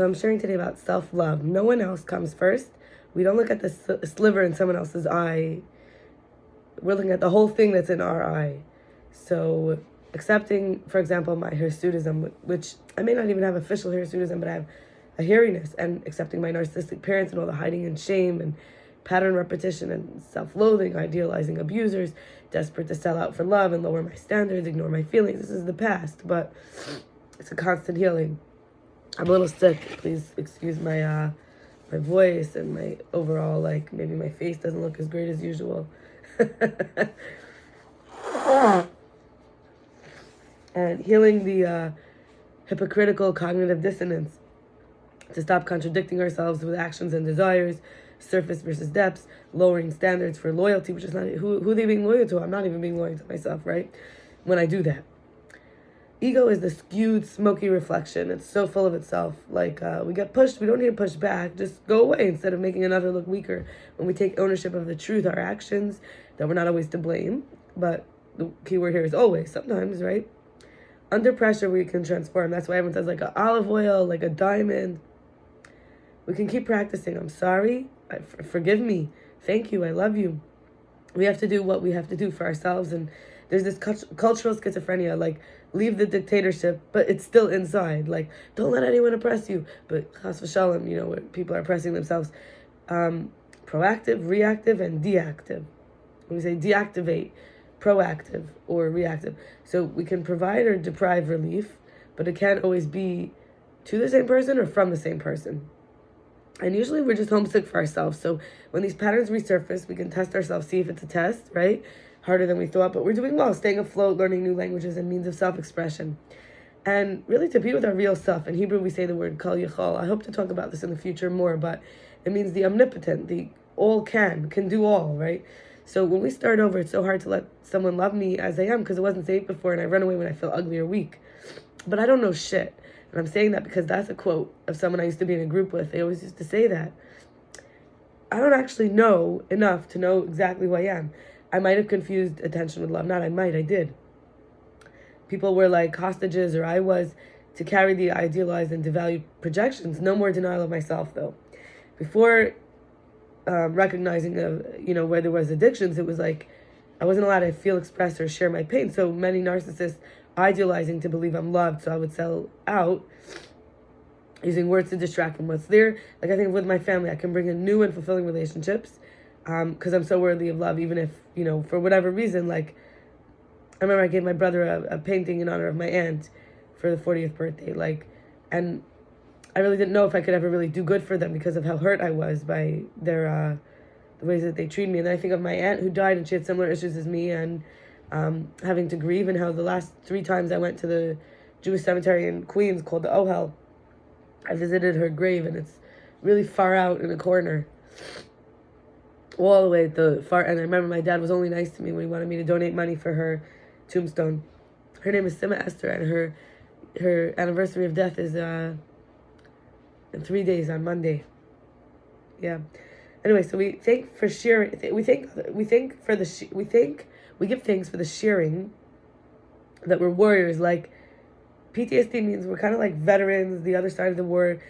So I'm sharing today about self-love. No one else comes first. We don't look at the sliver in someone else's eye. We're looking at the whole thing that's in our eye. So accepting, for example, my hirsutism, which I may not even have official hirsutism, but I have a hairiness, and accepting my narcissistic parents and all the hiding and shame and pattern repetition and self-loathing, idealizing abusers, desperate to sell out for love and lower my standards, ignore my feelings. This is the past, but it's a constant healing. I'm a little sick. Please excuse my my voice and my overall, like, maybe my face doesn't look as great as usual. And healing the hypocritical cognitive dissonance, to stop contradicting ourselves with actions and desires, surface versus depths, lowering standards for loyalty, which is not who they being loyal to. I'm not even being loyal to myself, right? When I do that. Ego is the skewed, smoky reflection. It's so full of itself. Like, we get pushed, we don't need to push back. Just go away instead of making another look weaker. When we take ownership of the truth, our actions, that we're not always to blame. But the key word here is always, sometimes, right? Under pressure, we can transform. That's why everyone says, like, an olive oil, like a diamond. We can keep practicing. I'm sorry. Forgive me. Thank you. I love you. We have to do what we have to do for ourselves. And there's this cultural schizophrenia, like, leave the dictatorship, but it's still inside. Like, don't let anyone oppress you. But chas v'shalom, you know, where people are oppressing themselves. Proactive, reactive, and deactive. When we say deactivate, proactive or reactive. So we can provide or deprive relief, but it can't always be to the same person or from the same person. And usually we're just homesick for ourselves. So when these patterns resurface, we can test ourselves, see if it's a test, right? Harder than we thought, but we're doing well, staying afloat, learning new languages and means of self-expression. And really to be with our real self. In Hebrew, we say the word kol yachol. I hope to talk about this in the future more, but it means the omnipotent, the all can do all, right? So when we start over, it's so hard to let someone love me as I am because it wasn't safe before, and I run away when I feel ugly or weak. But I don't know shit. And I'm saying that because that's a quote of someone I used to be in a group with. They always used to say that. I don't actually know enough to know exactly who I am. I might have confused attention with love. Not I might, I did. People were like hostages, or I was, to carry the idealized and devalued projections. No more denial of myself, though. Before recognizing, where there was addictions, it was like I wasn't allowed to feel, express, or share my pain. So many narcissists idealizing to believe I'm loved, so I would sell out, using words to distract from what's there. Like, I think with my family, I can bring in new and fulfilling relationships, because I'm so worthy of love, even if, for whatever reason. Like, I remember I gave my brother a painting in honor of my aunt for the 40th birthday, and I really didn't know if I could ever really do good for them because of how hurt I was by their the ways that they treated me. And then I think of my aunt who died, and she had similar issues as me, and having to grieve, and how the last 3 times I went to the Jewish cemetery in Queens called the Ohel, I visited her grave, and it's really far out in a corner, all the way at the far end. I remember my dad was only nice to me when he wanted me to donate money for her tombstone. Her name is Sima Esther, and her anniversary of death is in 3 days on Monday. Yeah. Anyway, so we thank for sharing. We give thanks for the sharing, that we're warriors. Like, PTSD means we're kind of like veterans, the other side of the war,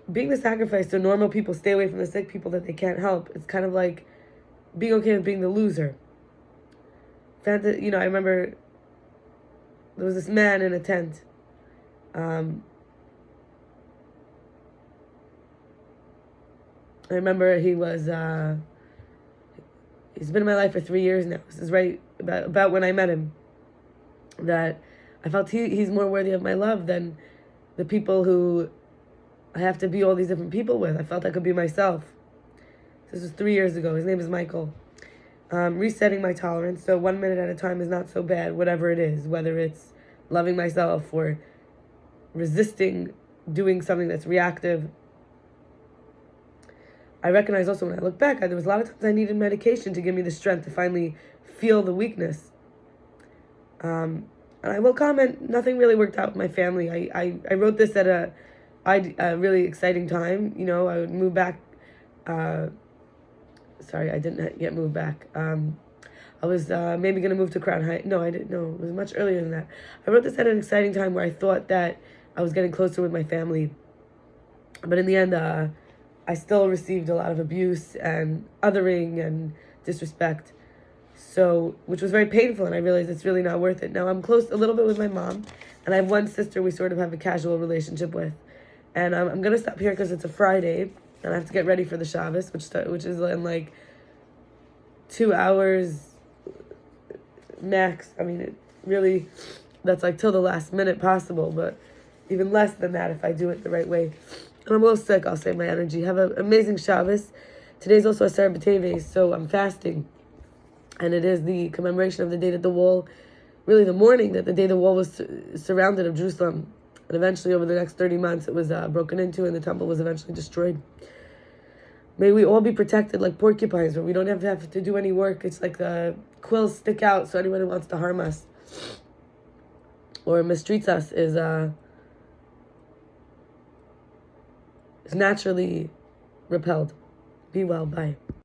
being the sacrifice so normal people stay away from the sick people that they can't help. It's kind of like being okay with being the loser. I remember there was this man in a tent. I remember he was, he's been in my life for 3 years now. This is right about when I met him, that I felt he's more worthy of my love than the people who I have to be all these different people with. I felt I could be myself. This was 3 years ago. His name is Michael. Resetting my tolerance. So 1 minute at a time is not so bad, whatever it is, whether it's loving myself or resisting doing something that's reactive. I recognize also when I look back, there was a lot of times I needed medication to give me the strength to finally feel the weakness. And I will comment, nothing really worked out with my family. I wrote this at a really exciting time. I would move back. Sorry, I didn't yet move back. I was maybe going to move to Crown Heights. No, I didn't. No, it was much earlier than that. I wrote this at an exciting time where I thought that I was getting closer with my family. But in the end, I still received a lot of abuse and othering and disrespect. So, which was very painful, and I realized it's really not worth it. Now I'm close a little bit with my mom, and I have one sister we sort of have a casual relationship with. And I'm gonna stop here because it's a Friday, and I have to get ready for the Shabbos, which is in like 2 hours max. I mean, it really, that's like till the last minute possible, but even less than that if I do it the right way. And I'm a little sick, I'll save my energy. Have an amazing Shabbos. Today's also Asar B'Teves, so I'm fasting. And it is the commemoration of the day that the wall, really the morning that the day the wall was surrounded of Jerusalem. And eventually over the next 30 months it was broken into and the temple was eventually destroyed. May we all be protected like porcupines, where we don't have to do any work. It's like the quills stick out, so anyone who wants to harm us or mistreats us is naturally repelled. Be well. Bye.